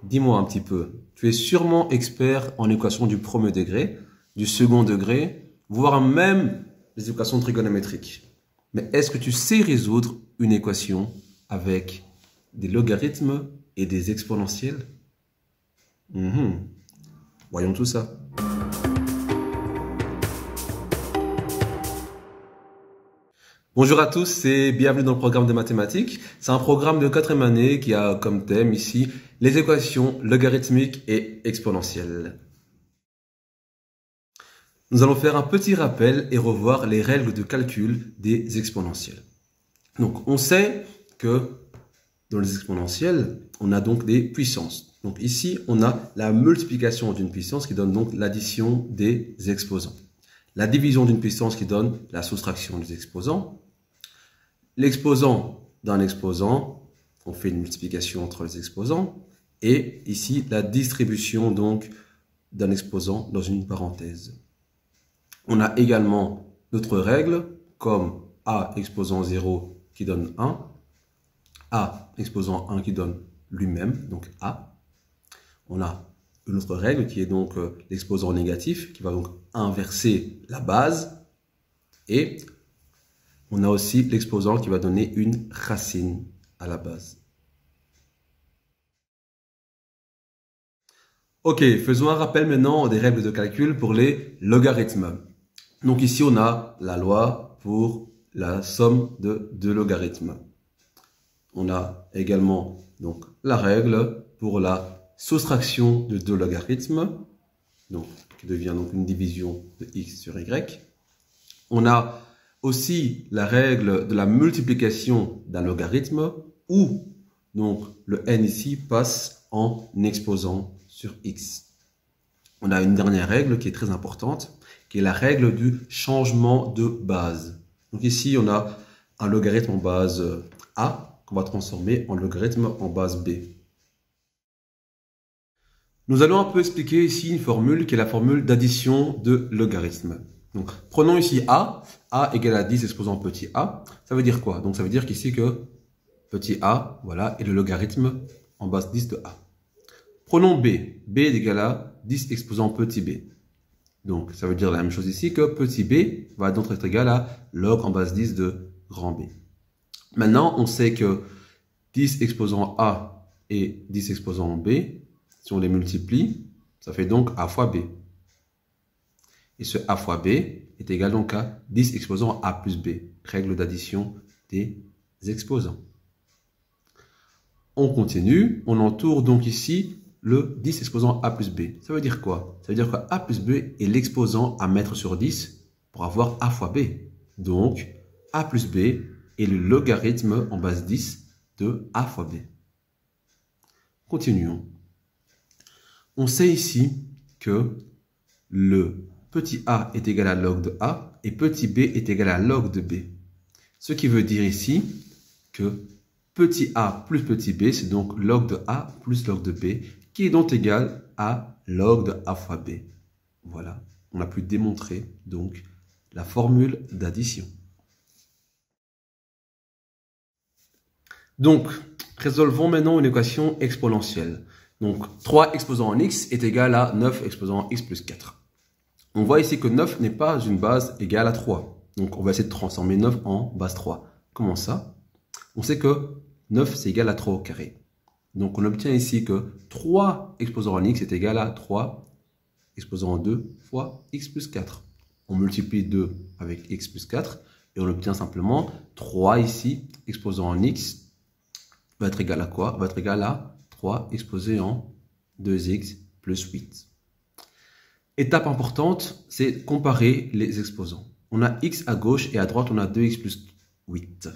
dis-moi un petit peu, tu es sûrement expert en équations du premier degré, du second degré, voire même les équations trigonométriques. Mais est-ce que tu sais résoudre une équation avec des logarithmes et des exponentiels? Voyons tout ça. Bonjour à tous et bienvenue dans le programme de mathématiques. C'est un programme de 4e année qui a comme thème ici les équations logarithmiques et exponentielles. Nous allons faire un petit rappel et revoir les règles de calcul des exponentielles. Donc on sait que dans les exponentielles, on a donc des puissances. Donc ici, on a la multiplication d'une puissance qui donne donc l'addition des exposants. La division d'une puissance qui donne la soustraction des exposants. L'exposant d'un exposant, on fait une multiplication entre les exposants. Et ici, la distribution donc d'un exposant dans une parenthèse. On a également d'autres règles comme A exposant 0 qui donne 1, A exposant 1 qui donne lui-même, donc A. On a une autre règle qui est donc l'exposant négatif qui va donc inverser la base. Et on a aussi l'exposant qui va donner une racine à la base. Ok, faisons un rappel maintenant des règles de calcul pour les logarithmes. Donc ici, on a la loi pour la somme de deux logarithmes. On a également donc la règle pour la soustraction de deux logarithmes, donc, qui devient donc une division de x sur y. On a aussi la règle de la multiplication d'un logarithme où donc le n ici passe en exposant sur x. On a une dernière règle qui est très importante, qui est la règle du changement de base. Donc ici, on a un logarithme en base a qu'on va transformer en logarithme en base b. Nous allons un peu expliquer ici une formule qui est la formule d'addition de logarithmes. Donc, prenons ici a égale à 10 exposant petit a. Ça veut dire quoi? Donc, ça veut dire qu'ici que petit a, voilà, est le logarithme en base 10 de a. Prenons b est égal à 10 exposant petit b. Donc, ça veut dire la même chose ici que petit b va donc être égal à log en base 10 de grand B. Maintenant, on sait que 10 exposant a et 10 exposant b, si on les multiplie, ça fait donc a fois b. Et ce a fois b est égal donc à 10 exposant a plus b, règle d'addition des exposants. On continue, on entoure donc ici le 10 exposant a plus b. Ça veut dire quoi? Ça veut dire que a plus b est l'exposant à mettre sur 10 pour avoir a fois b. Donc, a plus b est le logarithme en base 10 de a fois b. Continuons. On sait ici que le petit a est égal à log de a et petit b est égal à log de b. Ce qui veut dire ici que petit a plus petit b, c'est donc log de a plus log de b, qui est donc égal à log de a fois b. Voilà, on a pu démontrer donc la formule d'addition. Donc, résolvons maintenant une équation exponentielle. Donc, 3 exposant en x est égal à 9 exposant en x plus 4. On voit ici que 9 n'est pas une base égale à 3. Donc, on va essayer de transformer 9 en base 3. Comment ça? On sait que 9, c'est égal à 3 au carré. Donc, on obtient ici que 3 exposant en x est égal à 3 exposant en 2 fois x plus 4. On multiplie 2 avec x plus 4 et on obtient simplement 3 ici exposant en x va être égal à quoi? Va être égal à 3 exposé en 2x plus 8. Étape importante, c'est comparer les exposants. On a x à gauche et à droite, on a 2x plus 8.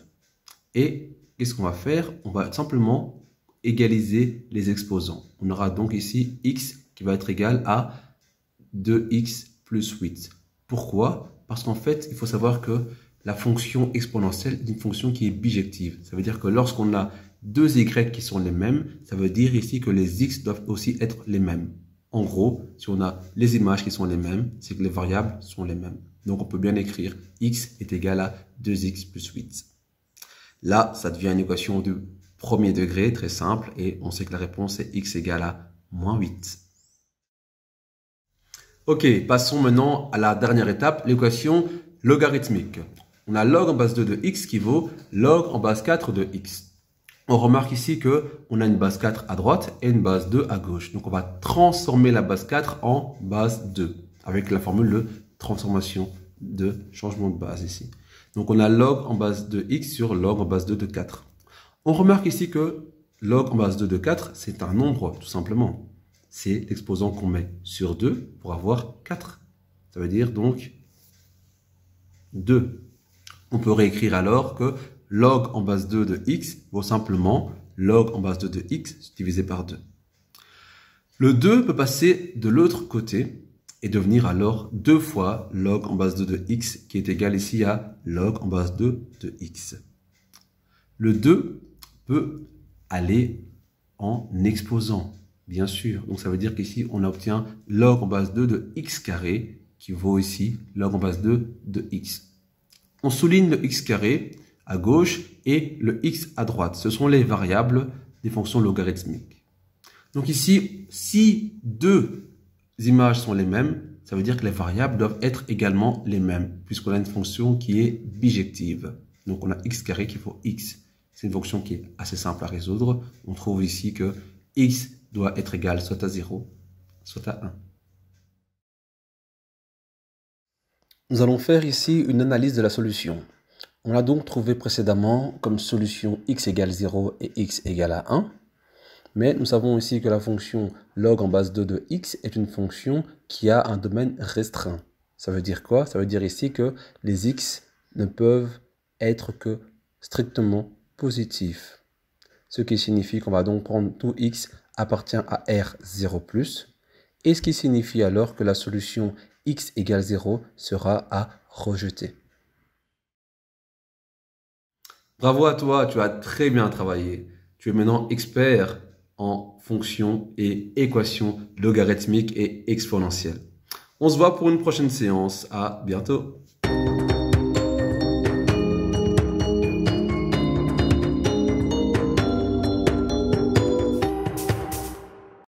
Et qu'est-ce qu'on va faire? On va simplement égaliser les exposants. On aura donc ici x qui va être égal à 2x plus 8. Pourquoi? Parce qu'en fait, il faut savoir que la fonction exponentielle est une fonction qui est bijective. Ça veut dire que lorsqu'on a deux y qui sont les mêmes, ça veut dire ici que les x doivent aussi être les mêmes. En gros, si on a les images qui sont les mêmes, c'est que les variables sont les mêmes. Donc on peut bien écrire x est égal à 2x plus 8. Là, ça devient une équation de premier degré, très simple, et on sait que la réponse est x égale à moins 8. Ok, passons maintenant à la dernière étape, l'équation logarithmique. On a log en base 2 de x qui vaut log en base 4 de x. On remarque ici qu'on a une base 4 à droite et une base 2 à gauche. Donc on va transformer la base 4 en base 2 avec la formule de transformation de changement de base ici. Donc on a log en base de x sur log en base 2 de 4. On remarque ici que log en base 2 de 4, c'est un nombre tout simplement. C'est l'exposant qu'on met sur 2 pour avoir 4. Ça veut dire donc 2. On peut réécrire alors que log en base 2 de x vaut simplement log en base 2 de x divisé par 2. Le 2 peut passer de l'autre côté et devenir alors 2 fois log en base 2 de x qui est égal ici à log en base 2 de x. Le 2 peut aller en exposant, bien sûr. Donc ça veut dire qu'ici on obtient log en base 2 de x carré qui vaut ici log en base 2 de x. On souligne le x carré à gauche et le x à droite. Ce sont les variables des fonctions logarithmiques. Donc ici, si deux images sont les mêmes, ça veut dire que les variables doivent être également les mêmes, puisqu'on a une fonction qui est bijective. Donc on a x carré qui vaut x. C'est une fonction qui est assez simple à résoudre. On trouve ici que x doit être égal soit à 0, soit à 1. Nous allons faire ici une analyse de la solution. On a donc trouvé précédemment comme solution x égale 0 et x égale à 1. Mais nous savons ici que la fonction log en base 2 de x est une fonction qui a un domaine restreint. Ça veut dire quoi? Ça veut dire ici que les x ne peuvent être que strictement positifs. Ce qui signifie qu'on va donc prendre tout x appartient à R0+, et ce qui signifie alors que la solution x égale 0 sera à rejeter. Bravo à toi, tu as très bien travaillé. Tu es maintenant expert en fonctions et équations logarithmiques et exponentielles. On se voit pour une prochaine séance. À bientôt.